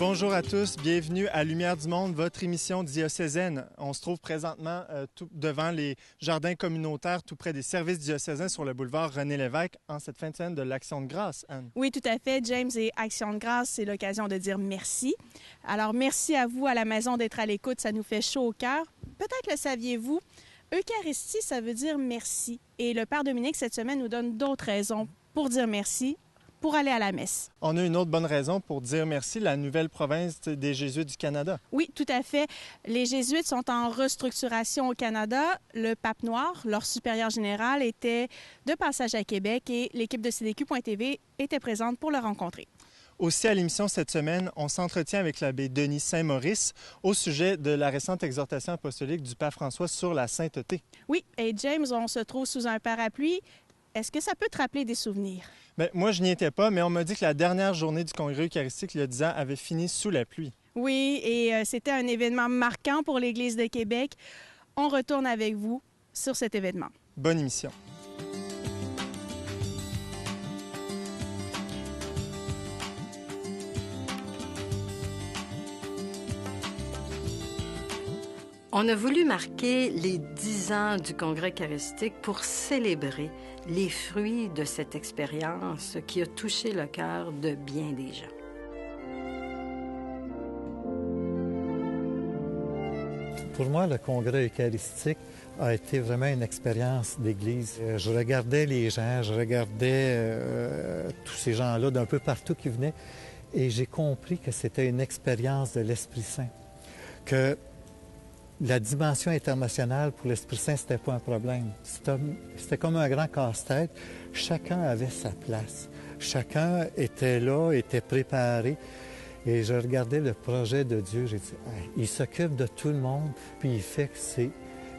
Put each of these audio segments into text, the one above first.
Bonjour à tous, bienvenue à Lumière du Monde, votre émission diocésaine. On se trouve présentement devant les jardins communautaires, tout près des services diocésains sur le boulevard René-Lévesque, en cette fin de semaine de l'Action de grâce, Anne. Oui, tout à fait, James, et Action de grâce, c'est l'occasion de dire merci. Alors, merci à vous à la maison d'être à l'écoute, ça nous fait chaud au cœur. Peut-être le saviez-vous, Eucharistie, ça veut dire merci. Et le Père Dominique, cette semaine, nous donne d'autres raisons pour dire merci, pour aller à la messe. On a une autre bonne raison pour dire merci, la nouvelle province des Jésuites du Canada. Oui, tout à fait. Les Jésuites sont en restructuration au Canada. Le Pape Noir, leur supérieur général, était de passage à Québec et l'équipe de CDQ.tv était présente pour le rencontrer. Aussi à l'émission cette semaine, on s'entretient avec l'abbé Denis Saint-Maurice au sujet de la récente exhortation apostolique du pape François sur la sainteté. Oui, et James, on se trouve sous un parapluie. Est-ce que ça peut te rappeler des souvenirs? Bien, moi, je n'y étais pas, mais on m'a dit que la dernière journée du congrès eucharistique, il y a 10 ans, avait fini sous la pluie. Oui, et c'était un événement marquant pour l'Église de Québec. On retourne avec vous sur cet événement. Bonne émission. On a voulu marquer les 10 ans du Congrès eucharistique pour célébrer les fruits de cette expérience qui a touché le cœur de bien des gens. Pour moi, le Congrès eucharistique a été vraiment une expérience d'Église. Je regardais les gens, je regardais tous ces gens-là d'un peu partout qui venaient et j'ai compris que c'était une expérience de l'Esprit Saint, que la dimension internationale pour l'Esprit Saint, c'était pas un problème. C'était comme un grand casse-tête. Chacun avait sa place. Chacun était là, était préparé. Et je regardais le projet de Dieu. J'ai dit, hey, il s'occupe de tout le monde, puis il fait que c'est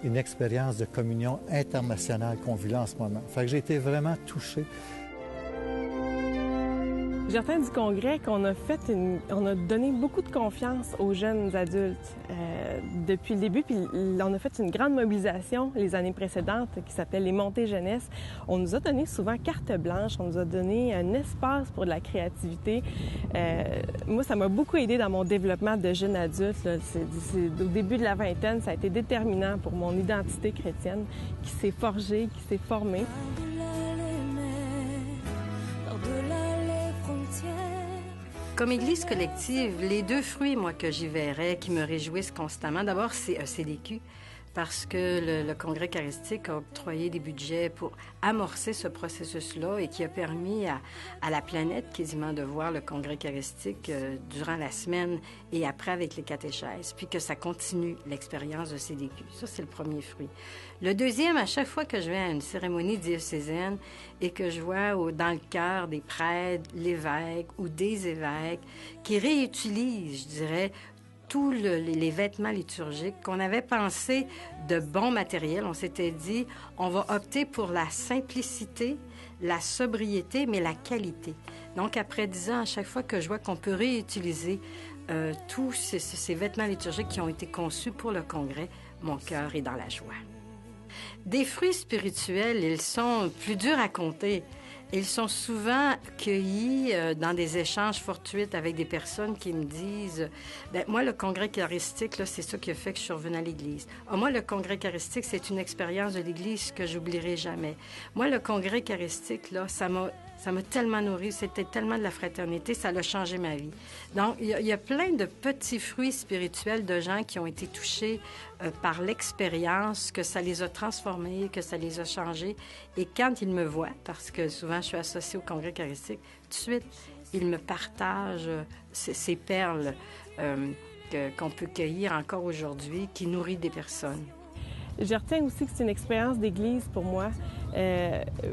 une expérience de communion internationale qu'on vit là en ce moment. Fait que j'ai été vraiment touché. J'ai retenu du congrès qu'on a on a donné beaucoup de confiance aux jeunes adultes depuis le début, puis on a fait une grande mobilisation les années précédentes qui s'appelle les Montées Jeunesse. On nous a donné souvent carte blanche, on nous a donné un espace pour de la créativité. Moi, ça m'a beaucoup aidé dans mon développement de jeune adulte. Là. Au début de la vingtaine, ça a été déterminant pour mon identité chrétienne qui s'est forgée, qui s'est formée. Comme Église collective, les deux fruits, moi, que j'y verrais, qui me réjouissent constamment, d'abord, c'est CDQ, parce que le Congrès eucharistique a octroyé des budgets pour amorcer ce processus-là et qui a permis à la planète quasiment de voir le Congrès eucharistique durant la semaine et après avec les catéchèses, puis que ça continue l'expérience de CDQ. Ça, c'est le premier fruit. Le deuxième, à chaque fois que je vais à une cérémonie diocésaine et que je vois dans le cœur des prêtres, l'évêque ou des évêques qui réutilisent, je dirais, tous les vêtements liturgiques, qu'on avait pensé de bon matériel. On s'était dit, on va opter pour la simplicité, la sobriété, mais la qualité. Donc, après 10 ans, à chaque fois que je vois qu'on peut réutiliser tous ces vêtements liturgiques qui ont été conçus pour le congrès, mon cœur est dans la joie. Des fruits spirituels, ils sont plus durs à compter. Ils sont souvent cueillis dans des échanges fortuits avec des personnes qui me disent « moi, le congrès eucharistique, là, c'est ça qui a fait que je suis revenue à l'Église. Moi, le congrès eucharistique, c'est une expérience de l'Église que j'oublierai jamais. Moi, le congrès eucharistique, là, ça m'a tellement nourri, c'était tellement de la fraternité, ça a changé ma vie. » Donc, il y a plein de petits fruits spirituels de gens qui ont été touchés par l'expérience, que ça les a transformés, que ça les a changés. Et quand ils me voient, parce que souvent je suis associée au Congrès eucharistique, tout de suite, ils me partagent ces perles qu'on peut cueillir encore aujourd'hui, qui nourrit des personnes. Je retiens aussi que c'est une expérience d'église pour moi.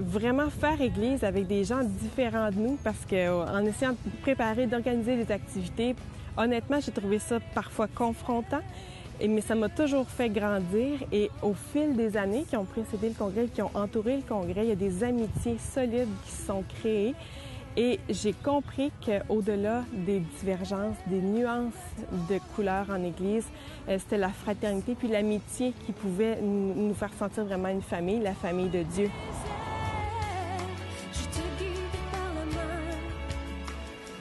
Vraiment faire église avec des gens différents de nous, parce qu'en essayant de préparer, d'organiser des activités, honnêtement, j'ai trouvé ça parfois confrontant, mais ça m'a toujours fait grandir. Et au fil des années qui ont précédé le congrès, qui ont entouré le congrès, il y a des amitiés solides qui se sont créées. Et j'ai compris qu'au-delà des divergences, des nuances de couleurs en Église, c'était la fraternité puis l'amitié qui pouvait nous faire sentir vraiment une famille, la famille de Dieu.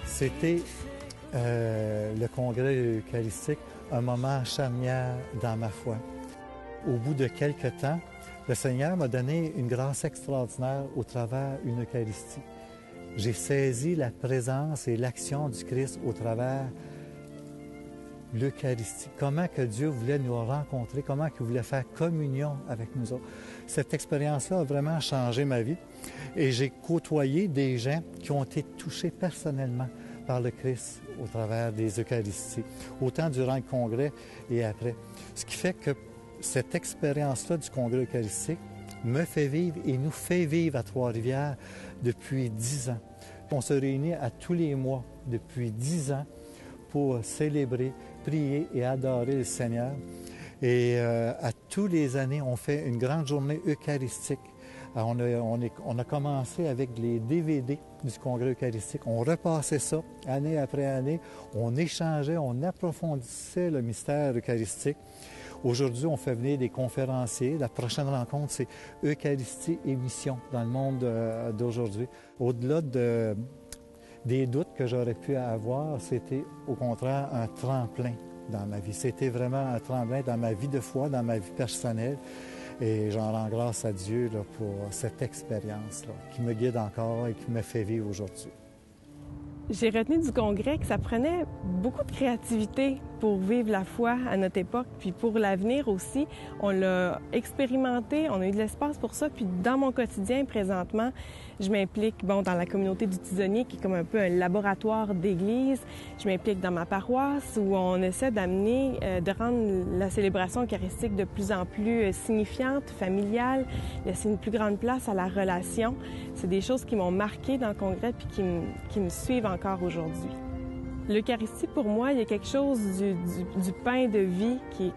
C'était le congrès eucharistique un moment charnière dans ma foi. Au bout de quelques temps, le Seigneur m'a donné une grâce extraordinaire au travers d'une Eucharistie. J'ai saisi la présence et l'action du Christ au travers l'Eucharistie. Comment que Dieu voulait nous rencontrer, comment qu'il voulait faire communion avec nous autres. Cette expérience-là a vraiment changé ma vie et j'ai côtoyé des gens qui ont été touchés personnellement par le Christ au travers des Eucharisties, autant durant le congrès et après. Ce qui fait que cette expérience-là du congrès eucharistique me fait vivre et nous fait vivre à Trois-Rivières depuis 10 ans. On se réunit à tous les mois depuis 10 ans pour célébrer, prier et adorer le Seigneur. Et à tous les années, on fait une grande journée eucharistique. Alors, on a commencé avec les DVD du congrès eucharistique. On repassait ça année après année. On échangeait, on approfondissait le mystère eucharistique. Aujourd'hui, on fait venir des conférenciers. La prochaine rencontre, c'est Eucharistie et mission dans le monde d'aujourd'hui. Au-delà des doutes que j'aurais pu avoir, c'était au contraire un tremplin dans ma vie. C'était vraiment un tremplin dans ma vie de foi, dans ma vie personnelle. Et j'en rends grâce à Dieu là, pour cette expérience-là, qui me guide encore et qui me fait vivre aujourd'hui. J'ai retenu du congrès que ça prenait beaucoup de créativité pour vivre la foi à notre époque, puis pour l'avenir aussi. On l'a expérimenté, on a eu de l'espace pour ça, puis dans mon quotidien présentement, je m'implique dans la communauté du Tisonnier, qui est comme un peu un laboratoire d'église. Je m'implique dans ma paroisse, où on essaie d'amener, de rendre la célébration eucharistique de plus en plus signifiante, familiale, laisser une plus grande place à la relation. C'est des choses qui m'ont marqué dans le congrès, puis qui me suivent encore aujourd'hui. L'Eucharistie, pour moi, il y a quelque chose du pain de vie qui est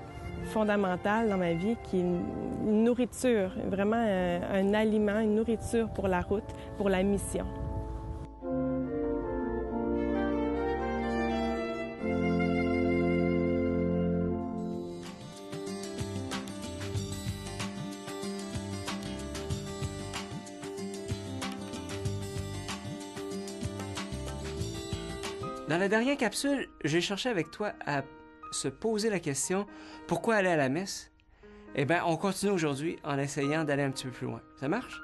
fondamental dans ma vie, qui est une nourriture, vraiment un aliment, une nourriture pour la route, pour la mission. Dans la dernière capsule, j'ai cherché avec toi à se poser la question « Pourquoi aller à la messe? » Eh bien, on continue aujourd'hui en essayant d'aller un petit peu plus loin. Ça marche?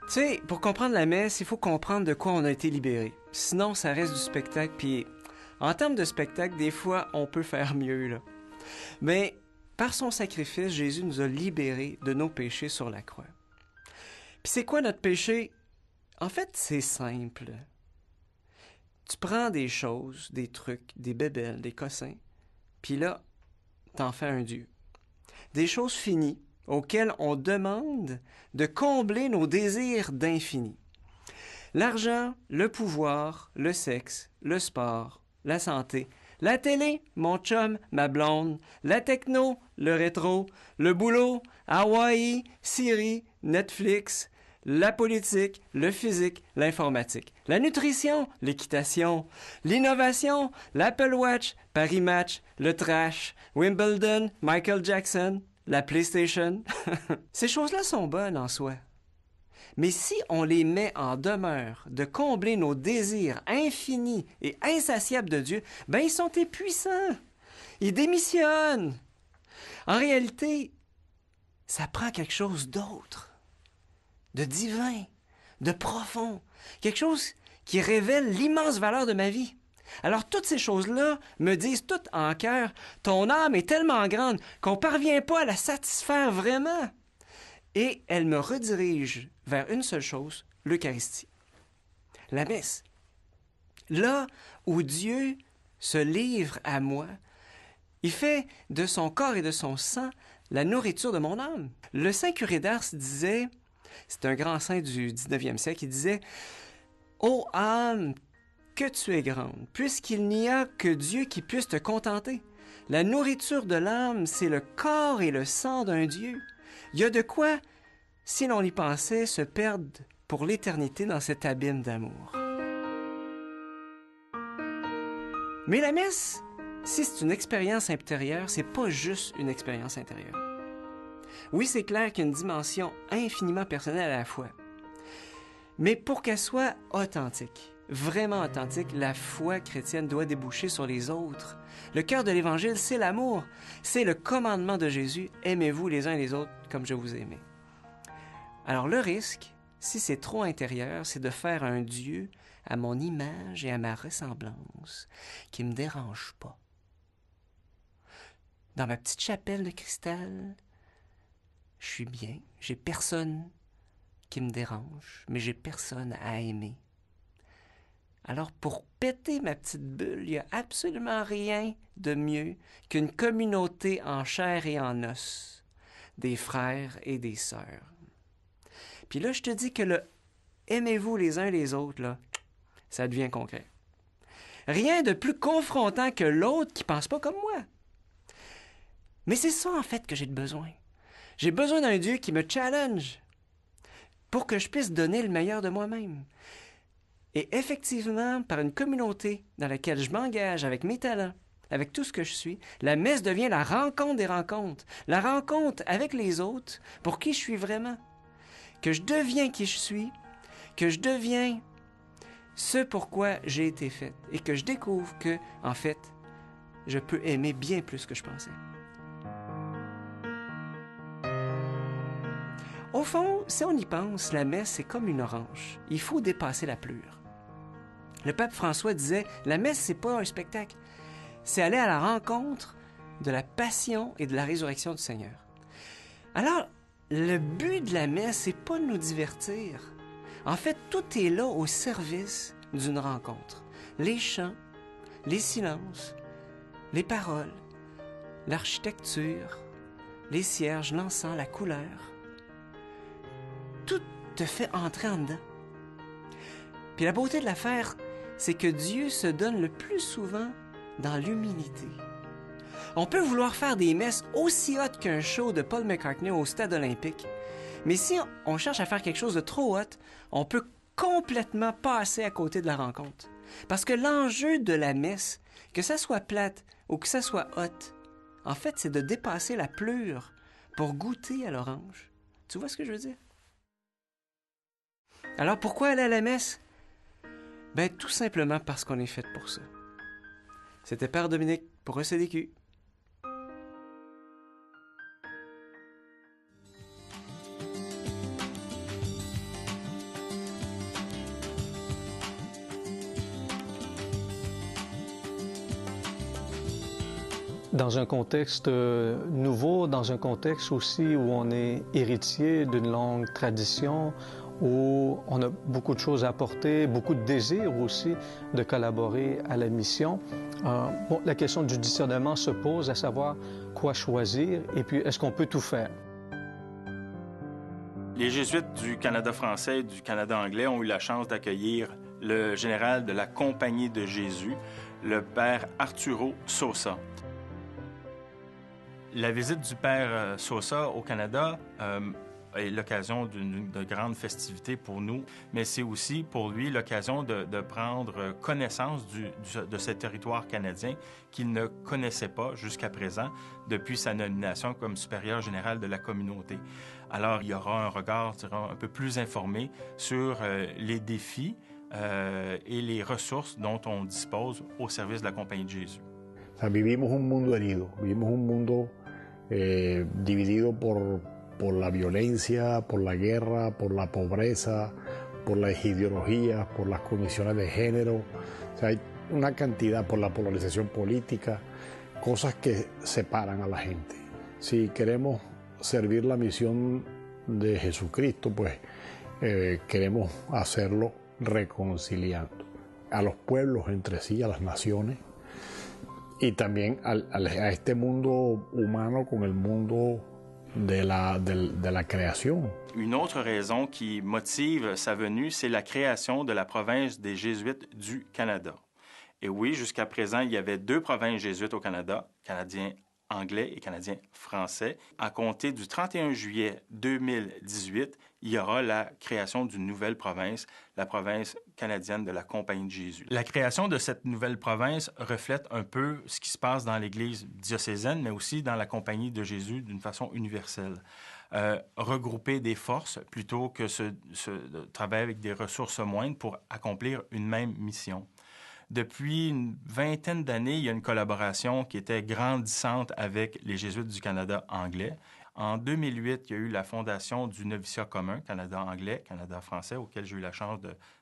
Tu sais, pour comprendre la messe, il faut comprendre de quoi on a été libéré. Sinon, ça reste du spectacle, puis en termes de spectacle, des fois, on peut faire mieux, là. Mais par son sacrifice, Jésus nous a libérés de nos péchés sur la croix. Puis c'est quoi notre péché? En fait, c'est simple. Tu prends des choses, des trucs, des bébelles, des cossins, puis là, t'en fais un Dieu. Des choses finies auxquelles on demande de combler nos désirs d'infini. L'argent, le pouvoir, le sexe, le sport, la santé, la télé, mon chum, ma blonde, la techno, le rétro, le boulot, Hawaï, Siri, Netflix, la politique, le physique, l'informatique, la nutrition, l'équitation, l'innovation, l'Apple Watch, Paris Match, le trash, Wimbledon, Michael Jackson, la PlayStation. Ces choses-là sont bonnes en soi. Mais si on les met en demeure de combler nos désirs infinis et insatiables de Dieu, ben ils sont épuisants. Ils démissionnent. En réalité, ça prend quelque chose d'autre. De divin, de profond, quelque chose qui révèle l'immense valeur de ma vie. Alors toutes ces choses-là me disent toutes en cœur, ton âme est tellement grande qu'on ne parvient pas à la satisfaire vraiment. Et elle me redirige vers une seule chose, l'Eucharistie, la messe. Là où Dieu se livre à moi, il fait de son corps et de son sang la nourriture de mon âme. Le saint curé d'Ars disait... C'est un grand saint du 19e siècle qui disait « Ô âme, que tu es grande, puisqu'il n'y a que Dieu qui puisse te contenter. La nourriture de l'âme, c'est le corps et le sang d'un Dieu. Il y a de quoi, si l'on y pensait, se perdre pour l'éternité dans cet abîme d'amour. » Mais la messe, si c'est une expérience intérieure, c'est pas juste une expérience intérieure. Oui, c'est clair qu'il y a une dimension infiniment personnelle à la fois. Mais pour qu'elle soit authentique, vraiment authentique, la foi chrétienne doit déboucher sur les autres. Le cœur de l'Évangile, c'est l'amour. C'est le commandement de Jésus. Aimez-vous les uns et les autres comme je vous ai aimé. Alors le risque, si c'est trop intérieur, c'est de faire un Dieu à mon image et à ma ressemblance qui ne me dérange pas. Dans ma petite chapelle de cristal, je suis bien, j'ai personne qui me dérange, mais j'ai personne à aimer. Alors, pour péter ma petite bulle, il n'y a absolument rien de mieux qu'une communauté en chair et en os, des frères et des sœurs. Puis là, je te dis que le « aimez-vous les uns les autres », là, ça devient concret. Rien de plus confrontant que l'autre qui ne pense pas comme moi. Mais c'est ça, en fait, que j'ai besoin. J'ai besoin d'un Dieu qui me challenge pour que je puisse donner le meilleur de moi-même. Et effectivement, par une communauté dans laquelle je m'engage avec mes talents, avec tout ce que je suis, la messe devient la rencontre des rencontres, la rencontre avec les autres pour qui je suis vraiment. Que je deviens qui je suis, que je deviens ce pourquoi j'ai été fait et que je découvre que, en fait, je peux aimer bien plus que je pensais. Au fond, si on y pense, la messe, c'est comme une orange. Il faut dépasser la pleure. Le pape François disait, la messe, c'est pas un spectacle. C'est aller à la rencontre de la passion et de la résurrection du Seigneur. Alors, le but de la messe, c'est pas de nous divertir. En fait, tout est là au service d'une rencontre. Les chants, les silences, les paroles, l'architecture, les cierges, l'encens, la couleur. Tout te fait entrer en dedans. Puis la beauté de l'affaire, c'est que Dieu se donne le plus souvent dans l'humilité. On peut vouloir faire des messes aussi hautes qu'un show de Paul McCartney au Stade olympique, mais si on cherche à faire quelque chose de trop haut, on peut complètement passer à côté de la rencontre. Parce que l'enjeu de la messe, que ça soit plate ou que ça soit haute, en fait, c'est de dépasser la pleure pour goûter à l'orange. Tu vois ce que je veux dire? Alors, pourquoi aller à la messe? Ben, tout simplement parce qu'on est fait pour ça. C'était Père Dominique pour ECDQ. Dans un contexte nouveau, dans un contexte aussi où on est héritier d'une longue tradition, où on a beaucoup de choses à apporter, beaucoup de désirs aussi de collaborer à la mission. La question du discernement se pose, à savoir quoi choisir et puis est-ce qu'on peut tout faire? Les Jésuites du Canada français et du Canada anglais ont eu la chance d'accueillir le général de la Compagnie de Jésus, le père Arturo Sosa. La visite du père Sosa au Canada est l'occasion de grandes festivités pour nous, mais c'est aussi pour lui l'occasion de prendre connaissance de ce territoire canadien qu'il ne connaissait pas jusqu'à présent depuis sa nomination comme supérieur général de la communauté. Alors, il y aura un regard un peu plus informé sur les défis et les ressources dont on dispose au service de la Compagnie de Jésus. O sea, vivimos un mundo herido, vivimos un mundo dividido por la violencia, por la guerra, por la pobreza, por las ideologías, por las condiciones de género. O sea, hay una cantidad, por la polarización política, cosas que separan a la gente. Si queremos servir la misión de Jesucristo, pues queremos hacerlo reconciliando a los pueblos entre sí, a las naciones, y también a este mundo humano con el mundo de la création. Une autre raison qui motive sa venue, c'est la création de la province des Jésuites du Canada. Et oui, jusqu'à présent, il y avait 2 provinces jésuites au Canada, canadien anglais et canadien français. À compter du 31 juillet 2018, il y aura la création d'une nouvelle province, la province canadienne de la Compagnie de Jésus. La création de cette nouvelle province reflète un peu ce qui se passe dans l'Église diocésaine, mais aussi dans la Compagnie de Jésus d'une façon universelle. regrouper des forces plutôt que de travailler avec des ressources moindres pour accomplir une même mission. Depuis une vingtaine d'années, il y a une collaboration qui était grandissante avec les Jésuites du Canada anglais. En 2008, il y a eu la fondation du noviciat commun Canada-anglais, Canada-français, auquel j'ai eu la chance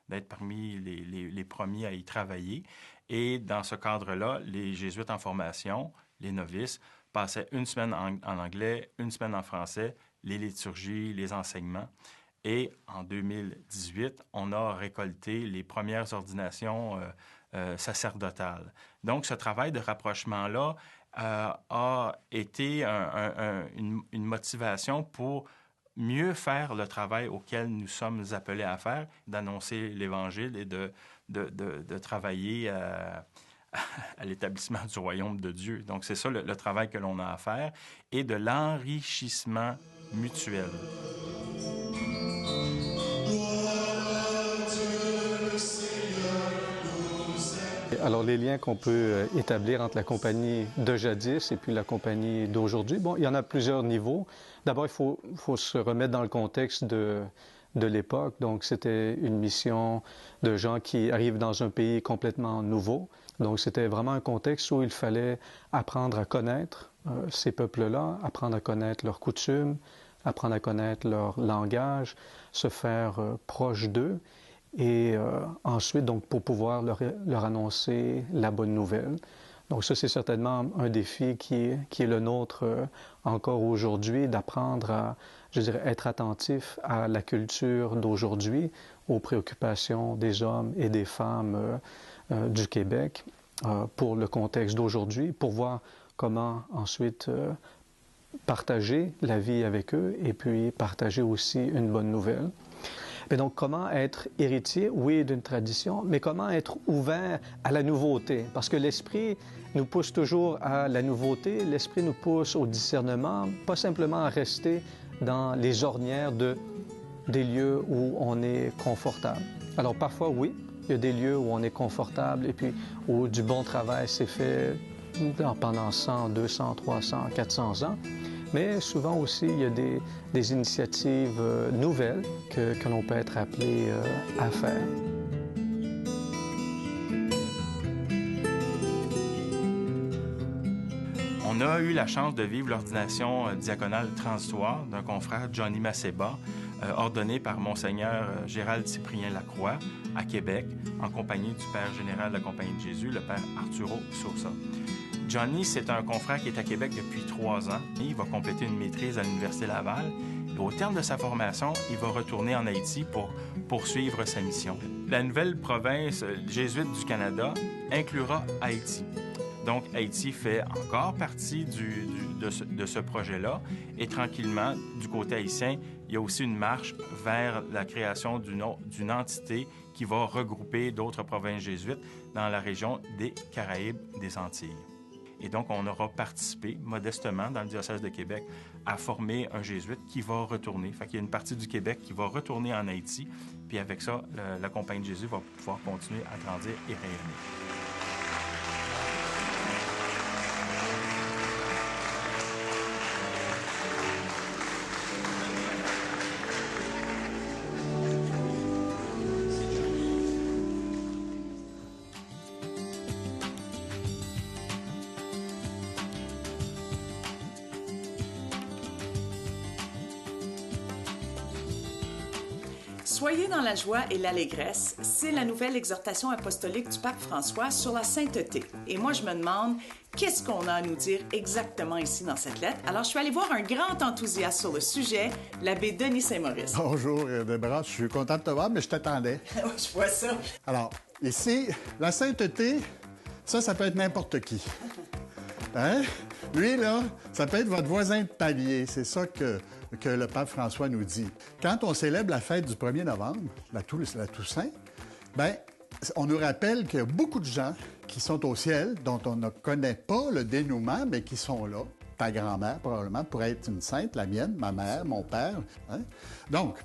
d'être parmi les premiers à y travailler. Et dans ce cadre-là, les Jésuites en formation, les novices, passaient une semaine en anglais, une semaine en français, les liturgies, les enseignements. Et en 2018, on a récolté les premières ordinations sacerdotales. Donc, ce travail de rapprochement-là a été une motivation pour mieux faire le travail auquel nous sommes appelés à faire, d'annoncer l'Évangile et de travailler à l'établissement du royaume de Dieu. Donc, c'est ça le travail que l'on a à faire et de l'enrichissement mutuel. Alors, les liens qu'on peut établir entre la compagnie de jadis et puis la compagnie d'aujourd'hui, bon, il y en a plusieurs niveaux. D'abord, il faut se remettre dans le contexte de l'époque. Donc, c'était une mission de gens qui arrivent dans un pays complètement nouveau. Donc, c'était vraiment un contexte où il fallait apprendre à connaître ces peuples-là, apprendre à connaître leurs coutumes, apprendre à connaître leur langage, se faire proche d'eux. Et ensuite, donc, pour pouvoir leur annoncer la bonne nouvelle. Donc ça, c'est certainement un défi qui est le nôtre encore aujourd'hui, d'apprendre à, je dirais, être attentif à la culture d'aujourd'hui, aux préoccupations des hommes et des femmes du Québec pour le contexte d'aujourd'hui, pour voir comment ensuite partager la vie avec eux et puis partager aussi une bonne nouvelle. Et donc, comment être héritier, oui, d'une tradition, mais comment être ouvert à la nouveauté? Parce que l'Esprit nous pousse toujours à la nouveauté, l'Esprit nous pousse au discernement, pas simplement à rester dans les ornières des lieux où on est confortable. Alors, parfois, oui, il y a des lieux où on est confortable et puis où du bon travail s'est fait pendant 100, 200, 300, 400 ans. Mais souvent aussi, il y a des initiatives nouvelles que l'on peut être appelé à faire. On a eu la chance de vivre l'ordination diaconale transitoire d'un confrère, Johnny Maceba, ordonné par Monseigneur Gérald Cyprien Lacroix à Québec, en compagnie du Père général de la Compagnie de Jésus, le Père Arturo Sosa. Johnny, c'est un confrère qui est à Québec depuis 3 ans. Il va compléter une maîtrise à l'Université Laval. Et au terme de sa formation, il va retourner en Haïti pour poursuivre sa mission. La nouvelle province jésuite du Canada inclura Haïti. Donc, Haïti fait encore partie de ce projet-là. Et tranquillement, du côté haïtien, il y a aussi une marche vers la création d'une entité qui va regrouper d'autres provinces jésuites dans la région des Caraïbes, des Antilles. Et donc, on aura participé modestement dans le diocèse de Québec à former un jésuite qui va retourner. Fait qu'il y a une partie du Québec qui va retourner en Haïti. Puis avec ça, la Compagnie de Jésus va pouvoir continuer à grandir et rayonner. Soyez dans la joie et l'allégresse, c'est la nouvelle exhortation apostolique du pape François sur la sainteté. Et moi, je me demande, qu'est-ce qu'on a à nous dire exactement ici dans cette lettre? Alors, je suis allée voir un grand enthousiaste sur le sujet, l'abbé Denis Saint-Maurice. Bonjour, Debra, je suis content de te voir, mais je t'attendais. Je vois ça. Alors, ici, la sainteté, ça peut être n'importe qui. Hein? Lui, là, ça peut être votre voisin de palier. C'est ça que le pape François nous dit. Quand on célèbre la fête du 1er novembre, la Toussaint, bien, on nous rappelle qu'il y a beaucoup de gens qui sont au ciel, dont on ne connaît pas le dénouement, mais qui sont là. Ta grand-mère, probablement, pourrait être une sainte, la mienne, ma mère, mon père. Hein? Donc,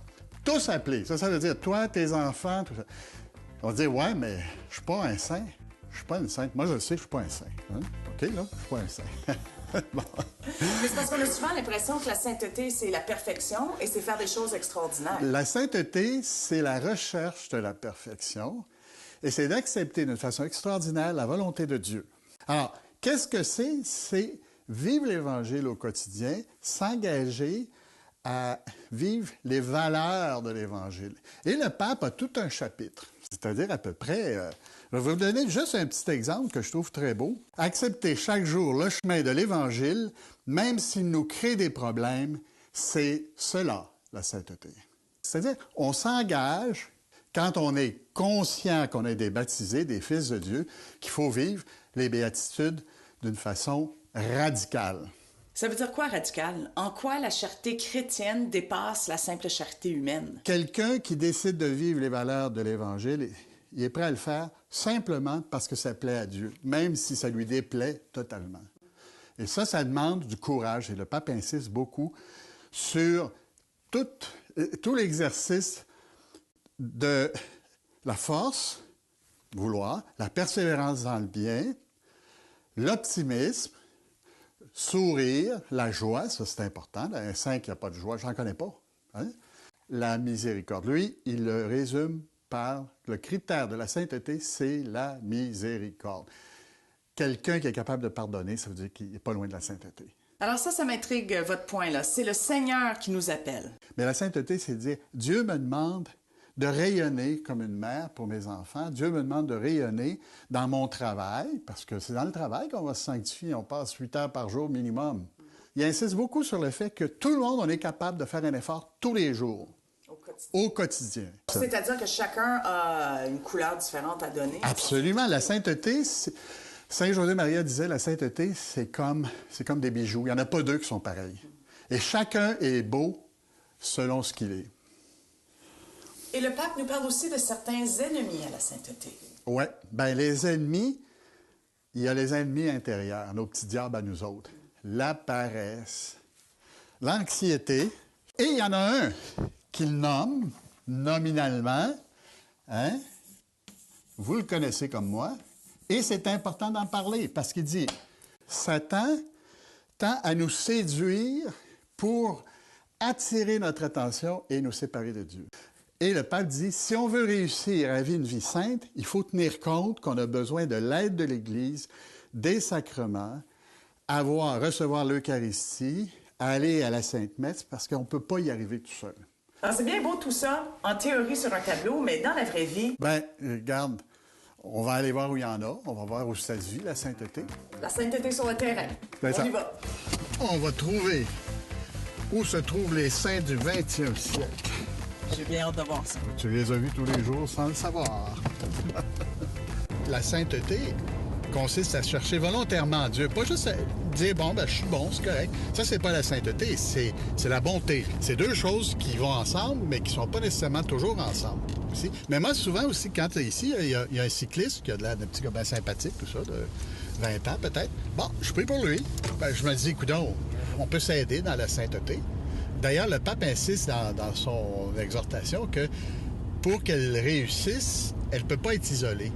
tous appelés. Ça veut dire toi, tes enfants, tout ça. On va dire, ouais, mais je suis pas un saint. Je suis pas une sainte. Moi, je le sais, je suis pas un saint. Hein? OK, là? Je suis pas un saint. Bon. Mais c'est parce qu'on a souvent l'impression que la sainteté, c'est la perfection et c'est faire des choses extraordinaires. La sainteté, c'est la recherche de la perfection et c'est d'accepter d'une façon extraordinaire la volonté de Dieu. Alors, qu'est-ce que c'est? C'est vivre l'Évangile au quotidien, s'engager à vivre les valeurs de l'Évangile. Et le pape a tout un chapitre, c'est-à-dire à peu près... je vais vous donner juste un petit exemple que je trouve très beau. Accepter chaque jour le chemin de l'Évangile, même s'il nous crée des problèmes, c'est cela, la sainteté. C'est-à-dire, on s'engage, quand on est conscient qu'on est des baptisés, des fils de Dieu, qu'il faut vivre les béatitudes d'une façon radicale. Ça veut dire quoi, radical? En quoi la charité chrétienne dépasse la simple charité humaine? Quelqu'un qui décide de vivre les valeurs de l'Évangile, il est prêt à le faire simplement parce que ça plaît à Dieu, même si ça lui déplaît totalement. Et ça demande du courage. Et le pape insiste beaucoup sur tout l'exercice de la force, vouloir, la persévérance dans le bien, l'optimisme, sourire, la joie, ça c'est important. Un saint qui n'a pas de joie, j'en connais pas. Hein? La miséricorde. Lui, il le résume par le critère de la sainteté, c'est la miséricorde. Quelqu'un qui est capable de pardonner, ça veut dire qu'il n'est pas loin de la sainteté. Alors ça m'intrigue, votre point là. C'est le Seigneur qui nous appelle. Mais la sainteté, c'est de dire, Dieu me demande de rayonner comme une mère pour mes enfants. Dieu me demande de rayonner dans mon travail, parce que c'est dans le travail qu'on va se sanctifier. On passe 8 heures par jour minimum. Il insiste beaucoup sur le fait que tout le monde, on est capable de faire un effort tous les jours. Au quotidien. C'est-à-dire que chacun a une couleur différente à donner? Absolument. La sainteté, Saint José Maria disait, la sainteté, c'est comme des bijoux. Il n'y en a pas deux qui sont pareils. Et chacun est beau selon ce qu'il est. Et le pape nous parle aussi de certains ennemis à la sainteté. Oui. Bien, les ennemis, il y a les ennemis intérieurs, nos petits diables à nous autres. La paresse, l'anxiété, et il y en a un qu'il nomme nominalement, hein? Vous le connaissez comme moi, et c'est important d'en parler, parce qu'il dit, Satan tend à nous séduire pour attirer notre attention et nous séparer de Dieu. Et le pape dit, si on veut réussir à vivre une vie sainte, il faut tenir compte qu'on a besoin de l'aide de l'Église, des sacrements, recevoir l'Eucharistie, aller à la Sainte Messe, parce qu'on ne peut pas y arriver tout seul. Alors, c'est bien beau tout ça, en théorie sur un tableau, mais dans la vraie vie... Bien, regarde, on va aller voir où il y en a. On va voir où ça se vit, la sainteté. La sainteté sur le terrain. On y va. On va trouver où se trouvent les saints du 20e siècle. J'ai bien hâte de voir ça. Tu les as vus tous les jours sans le savoir. La sainteté consiste à chercher volontairement Dieu. Pas juste à dire, bon, ben, je suis bon, c'est correct. Ça, c'est pas la sainteté, c'est la bonté. C'est deux choses qui vont ensemble, mais qui sont pas nécessairement toujours ensemble. Aussi. Mais moi, souvent aussi, quand tu es ici, il y a un cycliste qui a de l'air d'un petit gars bien sympathique, tout ça, de 20 ans peut-être. Bon, je prie pour lui. Ben, je me dis, écoute, on peut s'aider dans la sainteté. D'ailleurs, le pape insiste dans son exhortation que pour qu'elle réussisse, elle ne peut pas être isolée.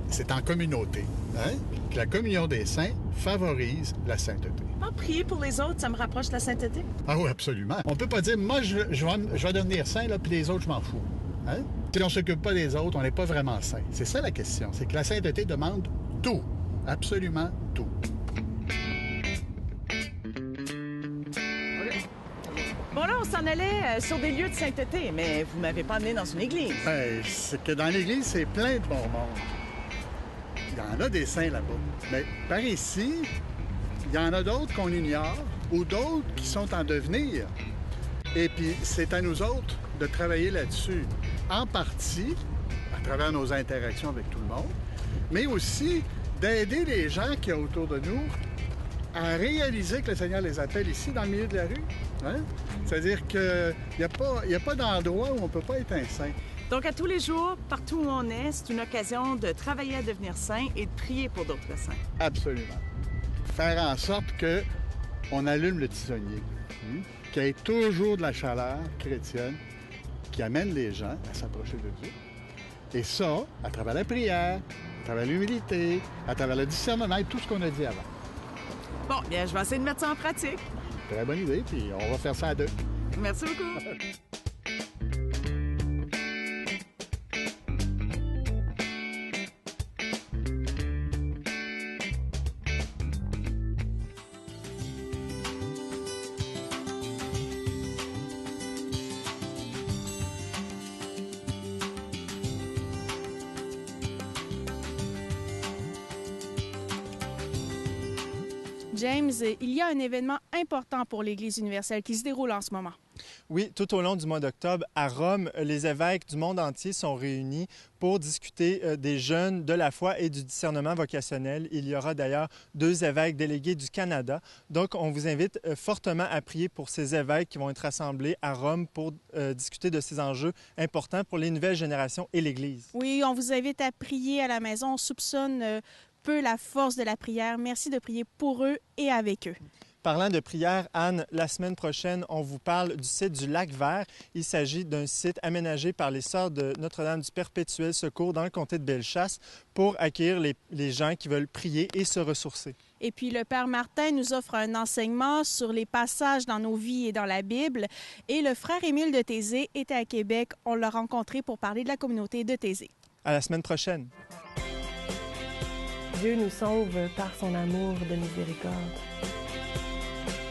C'est en communauté. Hein? Que la communion des saints favorise la sainteté. Prier pour les autres, ça me rapproche de la sainteté? Ah oui, absolument. On ne peut pas dire, moi, je vais devenir saint, là, puis les autres, je m'en fous. Hein? Si on ne s'occupe pas des autres, on n'est pas vraiment saint. C'est ça la question. C'est que la sainteté demande tout. Absolument tout. Bon, là, on s'en allait sur des lieux de sainteté, mais vous m'avez pas amené dans une église. Bien, c'est que dans l'église, c'est plein de bon monde. Il y en a des saints là-bas. Mais par ici, il y en a d'autres qu'on ignore ou d'autres qui sont en devenir. Et puis, c'est à nous autres de travailler là-dessus, en partie, à travers nos interactions avec tout le monde, mais aussi d'aider les gens qui sont autour de nous à réaliser que le Seigneur les appelle ici, dans le milieu de la rue. Hein? C'est-à-dire qu'il n'y a pas d'endroit où on ne peut pas être un saint. Donc, à tous les jours, partout où on est, c'est une occasion de travailler à devenir saint et de prier pour d'autres saints. Absolument. Faire en sorte qu'on allume le tisonnier, qu'il y ait toujours de la chaleur chrétienne qui amène les gens à s'approcher de Dieu. Et ça, à travers la prière, à travers l'humilité, à travers le discernement et tout ce qu'on a dit avant. Bon, bien, je vais essayer de mettre ça en pratique. Très bonne idée, puis on va faire ça à deux. Merci beaucoup. James, il y a un événement important pour l'Église universelle qui se déroule en ce moment. Oui, tout au long du mois d'octobre, à Rome, les évêques du monde entier sont réunis pour discuter des jeunes, de la foi et du discernement vocationnel. Il y aura d'ailleurs 2 évêques délégués du Canada. Donc, on vous invite fortement à prier pour ces évêques qui vont être rassemblés à Rome pour discuter de ces enjeux importants pour les nouvelles générations et l'Église. Oui, on vous invite à prier à la maison. On soupçonne peu la force de la prière. Merci de prier pour eux et avec eux. Parlant de prière, Anne, la semaine prochaine, on vous parle du site du Lac-Vert. Il s'agit d'un site aménagé par les Sœurs de Notre-Dame du Perpétuel Secours dans le comté de Bellechasse pour accueillir les gens qui veulent prier et se ressourcer. Et puis le Père Martin nous offre un enseignement sur les passages dans nos vies et dans la Bible. Et le frère Émile de Thésée était à Québec. On l'a rencontré pour parler de la communauté de Thésée. À la semaine prochaine. Dieu nous sauve par son amour de miséricorde.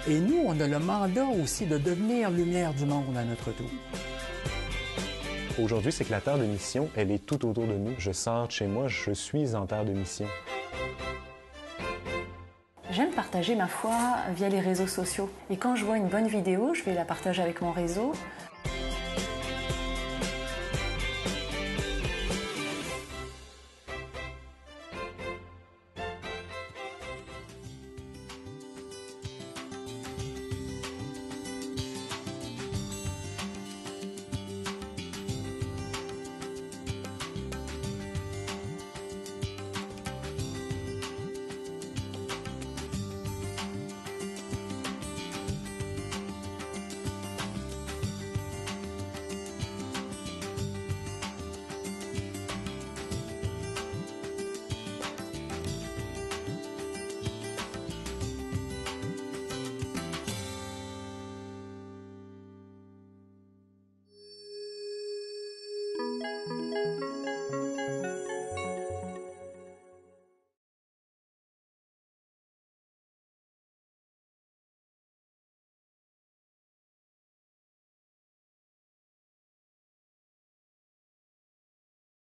Et nous, on a le mandat aussi de devenir lumière du monde à notre tour. Aujourd'hui, c'est que la terre de mission, elle est tout autour de nous. Je sors de chez moi, je suis en terre de mission. J'aime partager ma foi via les réseaux sociaux. Et quand je vois une bonne vidéo, je vais la partager avec mon réseau.